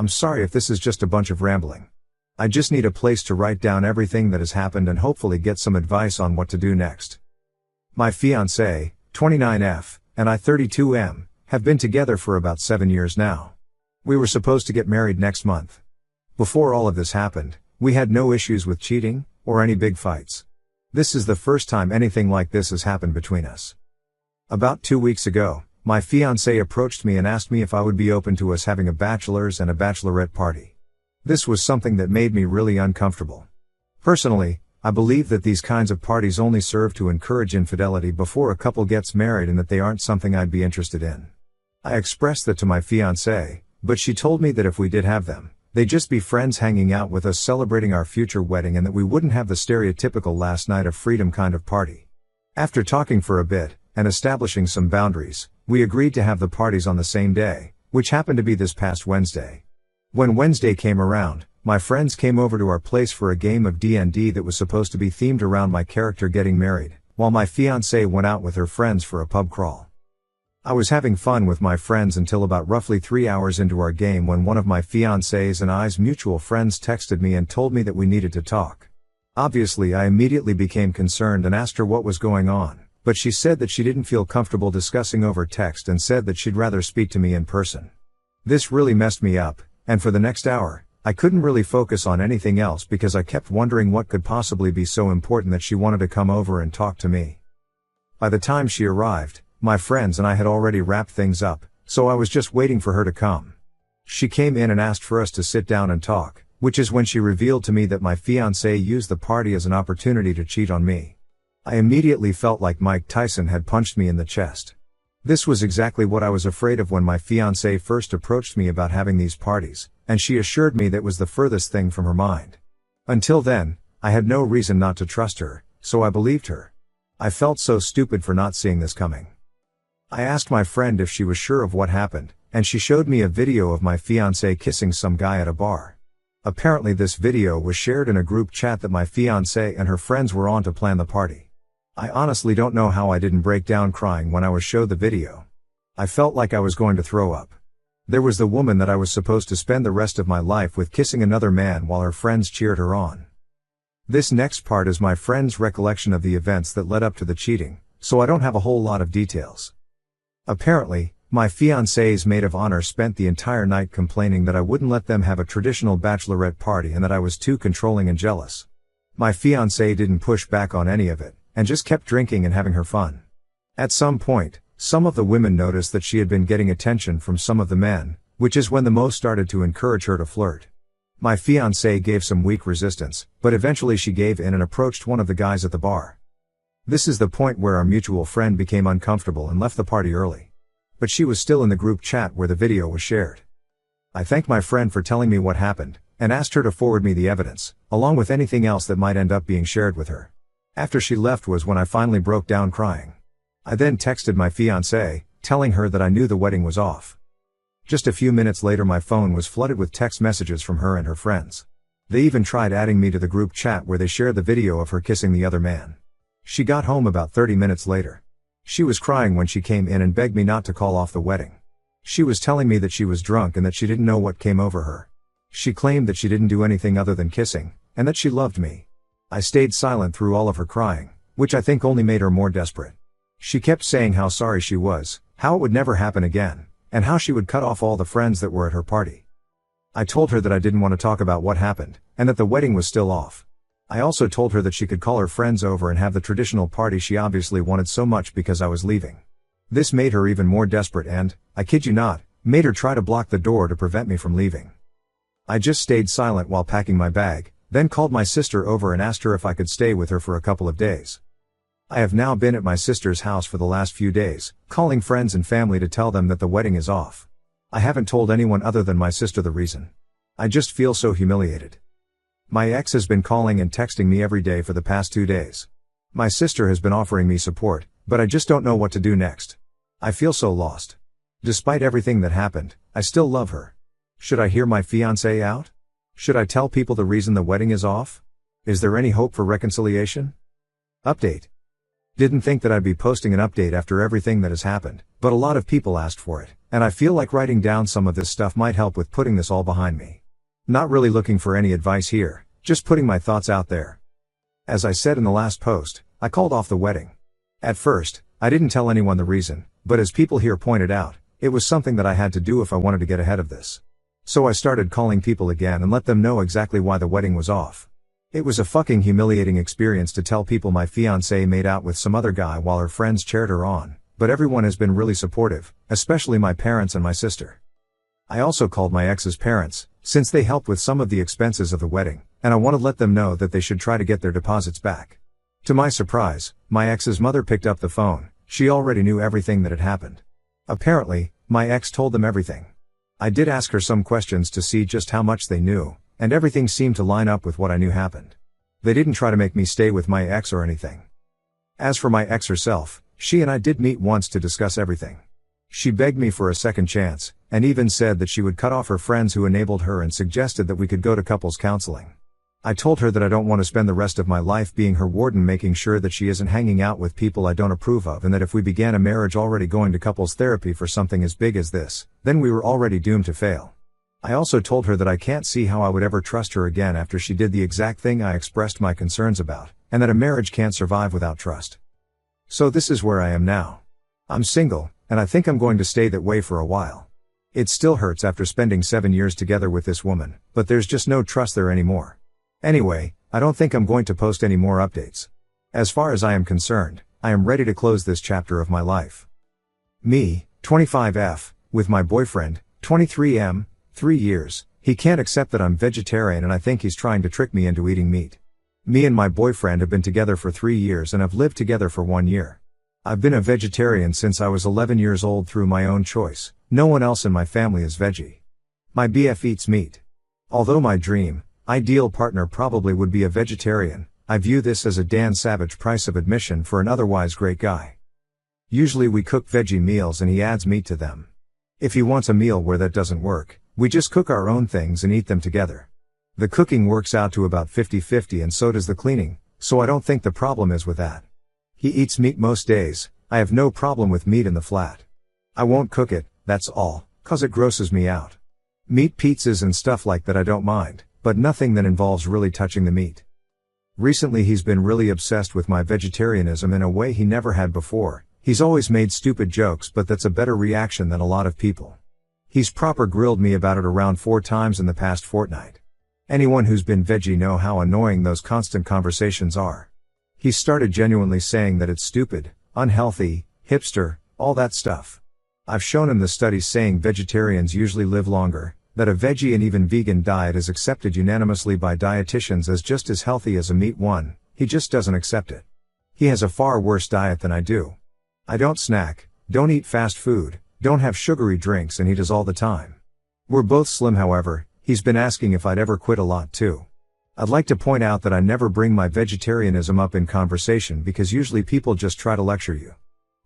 I'm sorry if this is just a bunch of rambling. I just need a place to write down everything that has happened and hopefully get some advice on what to do next. My fiancé, 29F, and I, 32M, have been together for about 7 years now. We were supposed to get married next month. Before all of this happened, we had no issues with cheating, or any big fights. This is the first time anything like this has happened between us. About 2 weeks ago, my fiancé approached me and asked me if I would be open to us having a bachelor's and a bachelorette party. This was something that made me really uncomfortable. Personally, I believe that these kinds of parties only serve to encourage infidelity before a couple gets married and that they aren't something I'd be interested in. I expressed that to my fiancé, but she told me that if we did have them, they'd just be friends hanging out with us celebrating our future wedding and that we wouldn't have the stereotypical last night of freedom kind of party. After talking for a bit, and establishing some boundaries, we agreed to have the parties on the same day, which happened to be this past Wednesday. When Wednesday came around, my friends came over to our place for a game of D&D that was supposed to be themed around my character getting married, while my fiancé went out with her friends for a pub crawl. I was having fun with my friends until about roughly 3 hours into our game when one of my fiancé's and I's mutual friends texted me and told me that we needed to talk. Obviously, I immediately became concerned and asked her what was going on, but she said that she didn't feel comfortable discussing over text and said that she'd rather speak to me in person. This really messed me up, and for the next hour, I couldn't really focus on anything else because I kept wondering what could possibly be so important that she wanted to come over and talk to me. By the time she arrived, my friends and I had already wrapped things up, so I was just waiting for her to come. She came in and asked for us to sit down and talk, which is when she revealed to me that my fiancé used the party as an opportunity to cheat on me. I immediately felt like Mike Tyson had punched me in the chest. This was exactly what I was afraid of when my fiancé first approached me about having these parties, and she assured me that was the furthest thing from her mind. Until then, I had no reason not to trust her, so I believed her. I felt so stupid for not seeing this coming. I asked my friend if she was sure of what happened, and she showed me a video of my fiancé kissing some guy at a bar. Apparently this video was shared in a group chat that my fiancé and her friends were on to plan the party. I honestly don't know how I didn't break down crying when I was showed the video. I felt like I was going to throw up. There was the woman that I was supposed to spend the rest of my life with kissing another man while her friends cheered her on. This next part is my friend's recollection of the events that led up to the cheating, so I don't have a whole lot of details. Apparently, my fiancé's maid of honor spent the entire night complaining that I wouldn't let them have a traditional bachelorette party and that I was too controlling and jealous. My fiancé didn't push back on any of it, and just kept drinking and having her fun. At some point, some of the women noticed that she had been getting attention from some of the men, which is when the most started to encourage her to flirt. My fiancé gave some weak resistance, but eventually she gave in and approached one of the guys at the bar. This is the point where our mutual friend became uncomfortable and left the party early. But she was still in the group chat where the video was shared. I thanked my friend for telling me what happened, and asked her to forward me the evidence, along with anything else that might end up being shared with her. After she left was when I finally broke down crying. I then texted my fiancé, telling her that I knew the wedding was off. Just a few minutes later my phone was flooded with text messages from her and her friends. They even tried adding me to the group chat where they shared the video of her kissing the other man. She got home about 30 minutes later. She was crying when she came in and begged me not to call off the wedding. She was telling me that she was drunk and that she didn't know what came over her. She claimed that she didn't do anything other than kissing, and that she loved me. I stayed silent through all of her crying, which I think only made her more desperate. She kept saying how sorry she was, how it would never happen again, and how she would cut off all the friends that were at her party. I told her that I didn't want to talk about what happened, and that the wedding was still off. I also told her that she could call her friends over and have the traditional party she obviously wanted so much because I was leaving. This made her even more desperate and, I kid you not, made her try to block the door to prevent me from leaving. I just stayed silent while packing my bag, then called my sister over and asked her if I could stay with her for a couple of days. I have now been at my sister's house for the last few days, calling friends and family to tell them that the wedding is off. I haven't told anyone other than my sister the reason. I just feel so humiliated. My ex has been calling and texting me every day for the past 2 days. My sister has been offering me support, but I just don't know what to do next. I feel so lost. Despite everything that happened, I still love her. Should I hear my fiancé out? Should I tell people the reason the wedding is off? Is there any hope for reconciliation? Update. Didn't think that I'd be posting an update after everything that has happened, but a lot of people asked for it, and I feel like writing down some of this stuff might help with putting this all behind me. Not really looking for any advice here, just putting my thoughts out there. As I said in the last post, I called off the wedding. At first, I didn't tell anyone the reason, but as people here pointed out, it was something that I had to do if I wanted to get ahead of this. So I started calling people again and let them know exactly why the wedding was off. It was a fucking humiliating experience to tell people my fiancé made out with some other guy while her friends cheered her on, but everyone has been really supportive, especially my parents and my sister. I also called my ex's parents, since they helped with some of the expenses of the wedding, and I want to let them know that they should try to get their deposits back. To my surprise, my ex's mother picked up the phone. She already knew everything that had happened. Apparently, my ex told them everything. I did ask her some questions to see just how much they knew, and everything seemed to line up with what I knew happened. They didn't try to make me stay with my ex or anything. As for my ex herself, she and I did meet once to discuss everything. She begged me for a second chance, and even said that she would cut off her friends who enabled her and suggested that we could go to couples counseling. I told her that I don't want to spend the rest of my life being her warden, making sure that she isn't hanging out with people I don't approve of, and that if we began a marriage already going to couples therapy for something as big as this, then we were already doomed to fail. I also told her that I can't see how I would ever trust her again after she did the exact thing I expressed my concerns about, and that a marriage can't survive without trust. So this is where I am now. I'm single, and I think I'm going to stay that way for a while. It still hurts after spending 7 years together with this woman, but there's just no trust there anymore. Anyway, I don't think I'm going to post any more updates. As far as I am concerned, I am ready to close this chapter of my life. Me, 25F, with my boyfriend, 23M, 3 years, he can't accept that I'm vegetarian and I think he's trying to trick me into eating meat. Me and my boyfriend have been together for 3 years and have lived together for 1 year. I've been a vegetarian since I was 11 years old through my own choice. No one else in my family is veggie. My BF eats meat. Although my dream, ideal partner probably would be a vegetarian, I view this as a Dan Savage price of admission for an otherwise great guy. Usually we cook veggie meals and he adds meat to them. If he wants a meal where that doesn't work, we just cook our own things and eat them together. The cooking works out to about 50-50 and so does the cleaning, so I don't think the problem is with that. He eats meat most days. I have no problem with meat in the flat. I won't cook it, that's all, cause it grosses me out. Meat pizzas and stuff like that I don't mind, but nothing that involves really touching the meat. Recently he's been really obsessed with my vegetarianism in a way he never had before. He's always made stupid jokes, but that's a better reaction than a lot of people. He's proper grilled me about it around 4 times in the past fortnight. Anyone who's been veggie know how annoying those constant conversations are. He started genuinely saying that it's stupid, unhealthy, hipster, all that stuff. I've shown him the studies saying vegetarians usually live longer, that a veggie and even vegan diet is accepted unanimously by dietitians as just as healthy as a meat one. He just doesn't accept it. He has a far worse diet than I do. I don't snack, don't eat fast food, don't have sugary drinks, and he does all the time. We're both slim, however. He's been asking if I'd ever quit a lot too. I'd like to point out that I never bring my vegetarianism up in conversation because usually people just try to lecture you.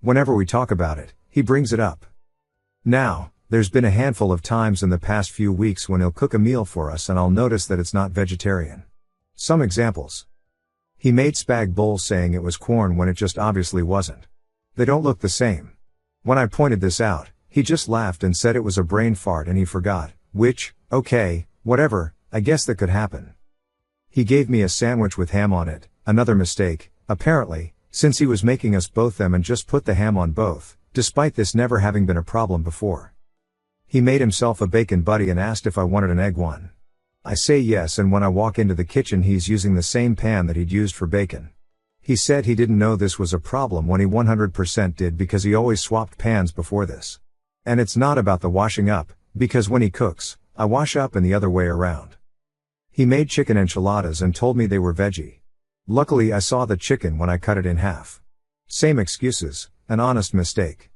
Whenever we talk about it, he brings it up. Now, there's been a handful of times in the past few weeks when he'll cook a meal for us and I'll notice that it's not vegetarian. Some examples. He made spag bowls saying it was corn when it just obviously wasn't. They don't look the same. When I pointed this out, he just laughed and said it was a brain fart and he forgot, which, okay, whatever, I guess that could happen. He gave me a sandwich with ham on it, another mistake, apparently, since he was making us both them and just put the ham on both, despite this never having been a problem before. He made himself a bacon buddy and asked if I wanted an egg one. I say yes, and when I walk into the kitchen he's using the same pan that he'd used for bacon. He said he didn't know this was a problem when he 100% did because he always swapped pans before this. And it's not about the washing up, because when he cooks, I wash up and the other way around. He made chicken enchiladas and told me they were veggie. Luckily I saw the chicken when I cut it in half. Same excuses, an honest mistake.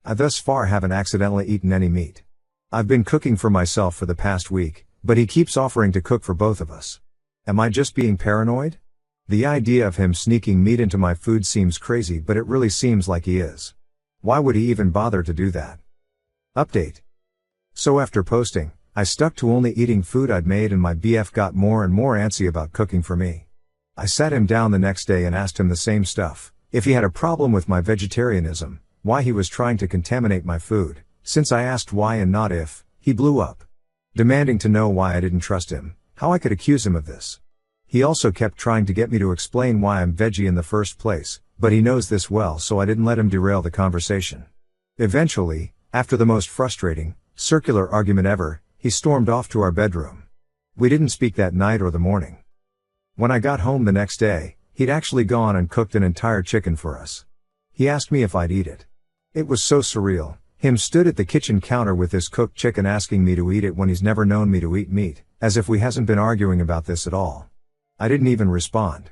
I thus far haven't accidentally eaten any meat. I've been cooking for myself for the past week, but he keeps offering to cook for both of us. Am I just being paranoid? The idea of him sneaking meat into my food seems crazy, but it really seems like he is. Why would he even bother to do that? Update. So after posting, I stuck to only eating food I'd made and my BF got more and more antsy about cooking for me. I sat him down the next day and asked him the same stuff. If he had a problem with my vegetarianism, why he was trying to contaminate my food, since I asked why and not if, he blew up. Demanding to know why I didn't trust him, how I could accuse him of this. He also kept trying to get me to explain why I'm veggie in the first place, but he knows this well, so I didn't let him derail the conversation. Eventually, after the most frustrating, circular argument ever, he stormed off to our bedroom. We didn't speak that night or the morning. When I got home the next day, he'd actually gone and cooked an entire chicken for us. He asked me if I'd eat it. It was so surreal, him stood at the kitchen counter with his cooked chicken asking me to eat it when he's never known me to eat meat, as if we hasn't been arguing about this at all. I didn't even respond.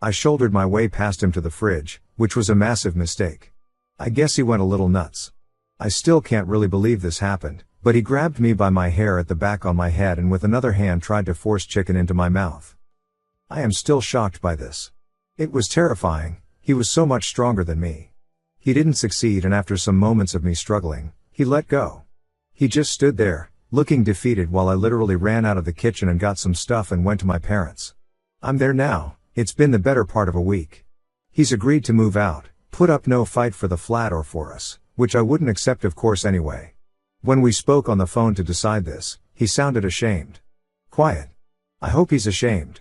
I shouldered my way past him to the fridge, which was a massive mistake. I guess he went a little nuts. I still can't really believe this happened, but he grabbed me by my hair at the back on my head and with another hand tried to force chicken into my mouth. I am still shocked by this. It was terrifying, he was so much stronger than me. He didn't succeed, and after some moments of me struggling, he let go. He just stood there, looking defeated, while I literally ran out of the kitchen and got some stuff and went to my parents. I'm there now. It's been the better part of a week. He's agreed to move out, put up no fight for the flat or for us, which I wouldn't accept of course anyway. When we spoke on the phone to decide this, he sounded ashamed. Quiet. I hope he's ashamed.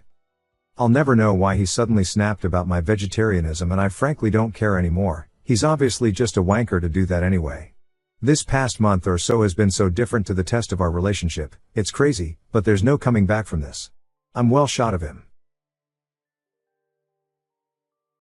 I'll never know why he suddenly snapped about my vegetarianism, and I frankly don't care anymore. He's obviously just a wanker to do that anyway. This past month or so has been so different to the test of our relationship, it's crazy, but there's no coming back from this. I'm well shot of him.